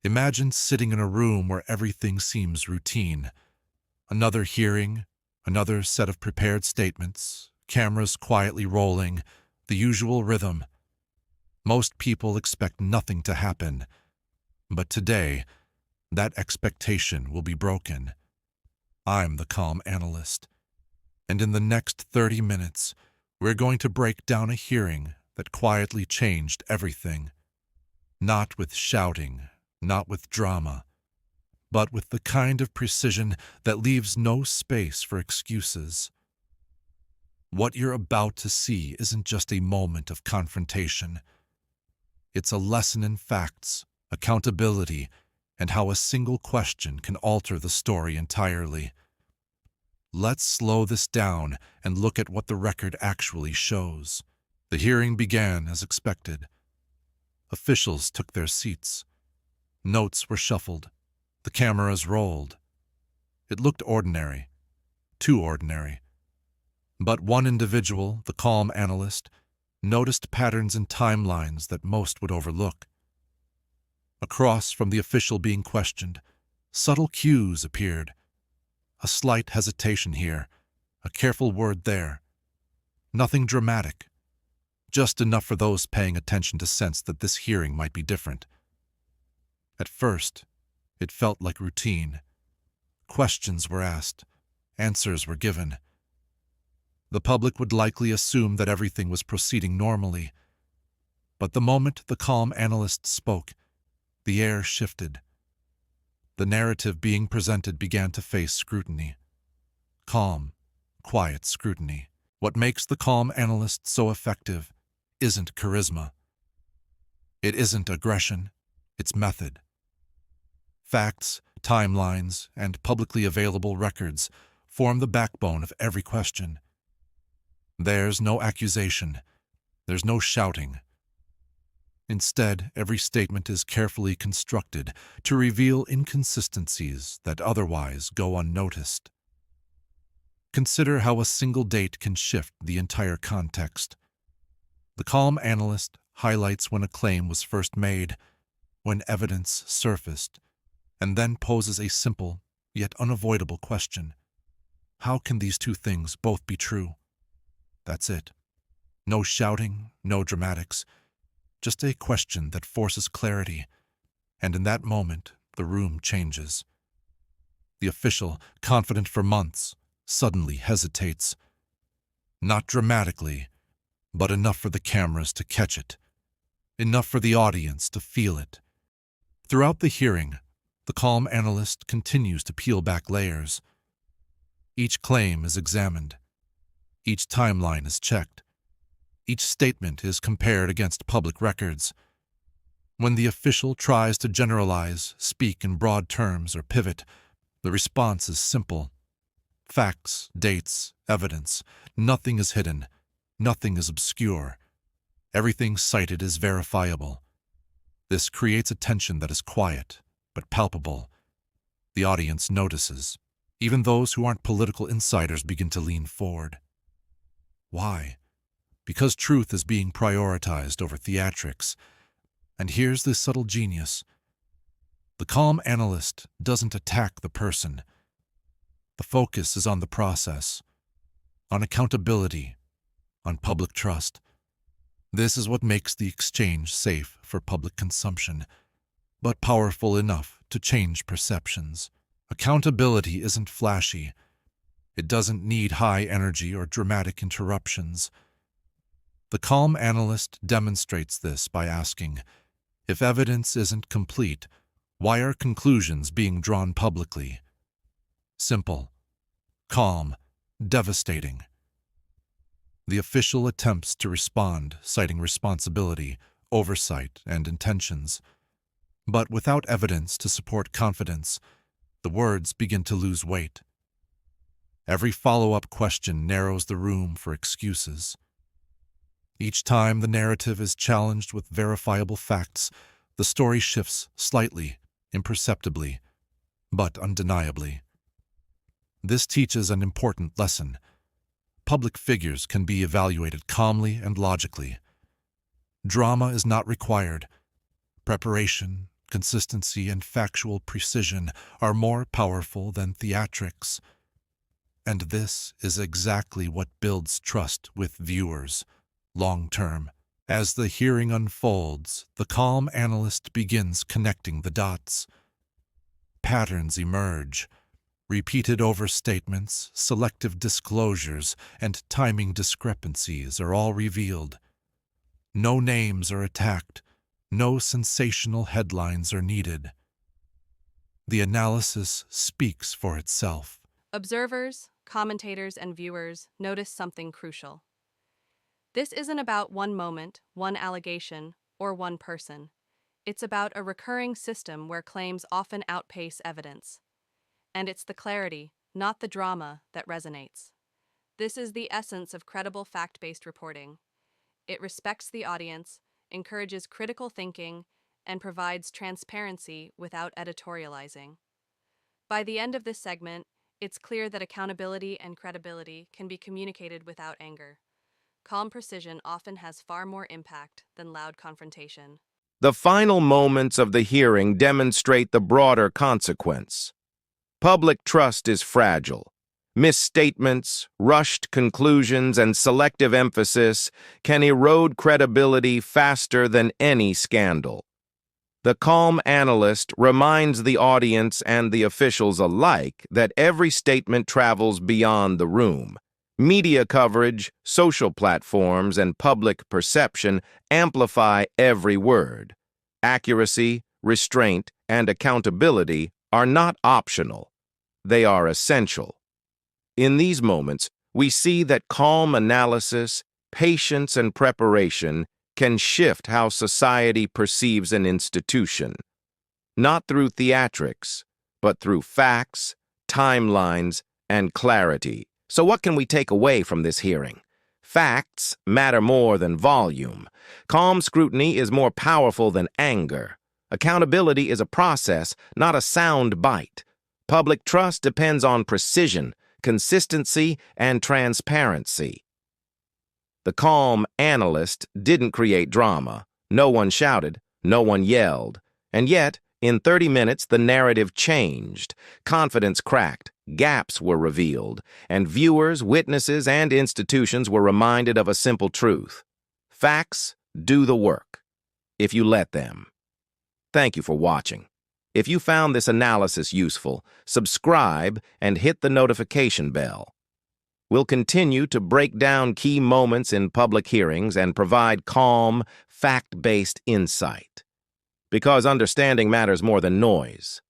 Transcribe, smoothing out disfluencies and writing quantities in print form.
Imagine sitting in a room where everything seems routine. Another hearing, another set of prepared statements, cameras quietly rolling, the usual rhythm. Most people expect nothing to happen, but today, that expectation will be broken. I'm the calm analyst, and in the next 30 minutes, we're going to break down a hearing that quietly changed everything. Not with shouting, not with drama, but with the kind of precision that leaves no space for excuses. What you're about to see isn't just a moment of confrontation. It's a lesson in facts, accountability, and how a single question can alter the story entirely. Let's slow this down and look at what the record actually shows. The hearing began as expected. Officials took their seats. Notes were shuffled. The cameras rolled. It looked ordinary, too ordinary. But one individual, the calm analyst, noticed patterns in timelines that most would overlook. Across from the official being questioned, subtle cues appeared. A slight hesitation here, a careful word there. Nothing dramatic, just enough for those paying attention to sense that this hearing might be different. At first, it felt like routine. Questions were asked, answers were given. The public would likely assume that everything was proceeding normally. But the moment the calm analyst spoke, the air shifted. The narrative being presented began to face scrutiny. Calm, quiet scrutiny. What makes the calm analyst so effective isn't charisma. It isn't aggression, it's method. Facts, timelines, and publicly available records form the backbone of every question. There's no accusation. There's no shouting. Instead, every statement is carefully constructed to reveal inconsistencies that otherwise go unnoticed. Consider how a single date can shift the entire context. The calm analyst highlights when a claim was first made, when evidence surfaced, and then poses a simple, yet unavoidable question. How can these two things both be true? That's it. No shouting, no dramatics, just a question that forces clarity, and in that moment, the room changes. The official, confident for months, suddenly hesitates. Not dramatically, but enough for the cameras to catch it, enough for the audience to feel it. Throughout the hearing, the calm analyst continues to peel back layers. Each claim is examined. Each timeline is checked. Each statement is compared against public records. When the official tries to generalize, speak in broad terms, or pivot, the response is simple. Facts, dates, evidence. Nothing is hidden. Nothing is obscure. Everything cited is verifiable. This creates a tension that is quiet, but palpable. The audience notices. Even those who aren't political insiders begin to lean forward. Why? Because truth is being prioritized over theatrics. And here's the subtle genius. The calm analyst doesn't attack the person. The focus is on the process, on accountability, on public trust. This is what makes the exchange safe for public consumption, but powerful enough to change perceptions. Accountability isn't flashy. It doesn't need high energy or dramatic interruptions. The calm analyst demonstrates this by asking, if evidence isn't complete, why are conclusions being drawn publicly? Simple, calm, devastating. The official attempts to respond, citing responsibility, oversight, and intentions. But without evidence to support confidence, the words begin to lose weight. Every follow-up question narrows the room for excuses. Each time the narrative is challenged with verifiable facts, the story shifts slightly, imperceptibly, but undeniably. This teaches an important lesson. Public figures can be evaluated calmly and logically. Drama is not required. Preparation, Consistency and factual precision are more powerful than theatrics. And this is exactly what builds trust with viewers, long-term. As the hearing unfolds, the calm analyst begins connecting the dots. Patterns emerge. Repeated overstatements, selective disclosures, and timing discrepancies are all revealed. No names are attacked. No sensational headlines are needed. The analysis speaks for itself. Observers, commentators, and viewers notice something crucial. This isn't about one moment, one allegation, or one person. It's about a recurring system where claims often outpace evidence. And it's the clarity, not the drama, that resonates. This is the essence of credible fact-based reporting. It respects the audience, encourages critical thinking, and provides transparency without editorializing. By the end of this segment, it's clear that accountability and credibility can be communicated without anger. Calm precision often has far more impact than loud confrontation. The final moments of the hearing demonstrate the broader consequence. Public trust is fragile. Misstatements, rushed conclusions, and selective emphasis can erode credibility faster than any scandal. The calm analyst reminds the audience and the officials alike that every statement travels beyond the room. Media coverage, social platforms, and public perception amplify every word. Accuracy, restraint, and accountability are not optional. They are essential. In these moments, we see that calm analysis, patience, and preparation can shift how society perceives an institution, not through theatrics, but through facts, timelines, and clarity. So what can we take away from this hearing? Facts matter more than volume. Calm scrutiny is more powerful than anger. Accountability is a process, not a sound bite. Public trust depends on precision, consistency, and transparency. The calm analyst didn't create drama. No one shouted, no one yelled. And yet, in 30 minutes, the narrative changed. Confidence cracked, gaps were revealed, and viewers, witnesses, and institutions were reminded of a simple truth. Facts do the work, if you let them. Thank you for watching. If you found this analysis useful, subscribe and hit the notification bell. We'll continue to break down key moments in public hearings and provide calm, fact-based insight. Because understanding matters more than noise.